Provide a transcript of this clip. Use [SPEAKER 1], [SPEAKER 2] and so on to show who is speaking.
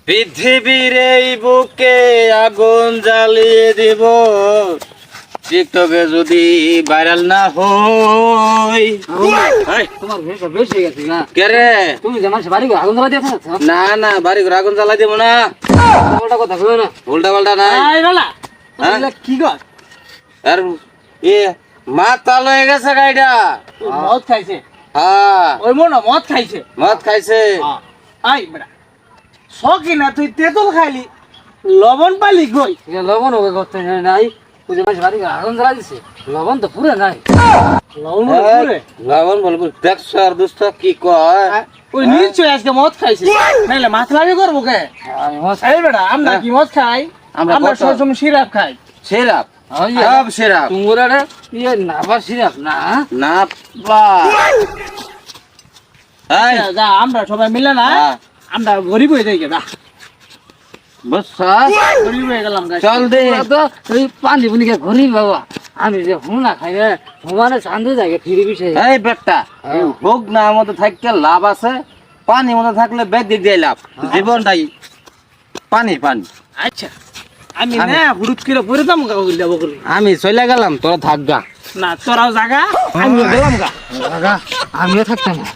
[SPEAKER 1] পৃথিবীর এই বুকে আগুন জ্বালিয়ে দিব টিকটকে যদি ভাইরাল না হই।
[SPEAKER 2] তোমার ভেষা বেশি গেছে না
[SPEAKER 1] কে রে?
[SPEAKER 2] তুমি যে মানুষ বাড়ি আগুন জ্বালা দিয়েছ
[SPEAKER 1] না না বাড়ি ঘর আগুন জ্বালাই দেবো না,
[SPEAKER 2] ওটা কথা কই না
[SPEAKER 1] উল্টা পাল্টা নাই। হ্যাঁ?
[SPEAKER 2] কি গো
[SPEAKER 1] আর এ মাতাল হয়ে গেছে গাইডা।
[SPEAKER 2] মদ খাইছে
[SPEAKER 1] হ্যাঁ
[SPEAKER 2] ওই মনে মদ খাইছে
[SPEAKER 1] মদ খাইছে।
[SPEAKER 2] আই বেটা শকি না তুই তেঁতুল খাইলি লবণ পালি কই লবণ হবে করতে নাই তুই যে মানুষ বাড়ি আগুন জ্বালা দিছে লবণ তো পুরে নাই লবণ পুরে
[SPEAKER 1] লবণ বলবো দেখছো আর দোস্ত কি কয়।
[SPEAKER 2] ওই নিশ্চয় আজকে মদ খাইছে নাইলে মাছ লাগি করবো কে এই বেটা আমরা কি মদ খাই আমরা
[SPEAKER 1] কত?
[SPEAKER 2] সবসময় সিরাপ খাই
[SPEAKER 1] সিরাপ সব সিরাপ
[SPEAKER 2] তুমরা রে ইয়ে নাবা সিরাপ না
[SPEAKER 1] না বা এই
[SPEAKER 2] যা আমরা সবাই মিলে না
[SPEAKER 1] হ্যাঁ।
[SPEAKER 2] আমরা গরিব হয়ে যাই গা
[SPEAKER 1] বুঝছা
[SPEAKER 2] গরিব হয়ে গেলাম
[SPEAKER 1] চল দে।
[SPEAKER 2] তো তুই পানি বুনি কে গরিব বাবা আমি যে হুনা খাই রে হুমানে শান্তি জায়গা ফিরে বিষয়
[SPEAKER 1] এই বেটা হোক না আমাদের থাকতে লাভ আছে, পানি মধ্যে থাকলে বেদ দিক দিয়ে লাভ, জীবনটাই পানি পানি।
[SPEAKER 2] আচ্ছা আমি না হুড়ুত করে পরে দাম গা বললে বকলি
[SPEAKER 1] আমি চলে গেলাম তোরা থাকগা।
[SPEAKER 2] না তোরাও জাগা আমিও গেলাম গা
[SPEAKER 3] আমিও থাকতাম না।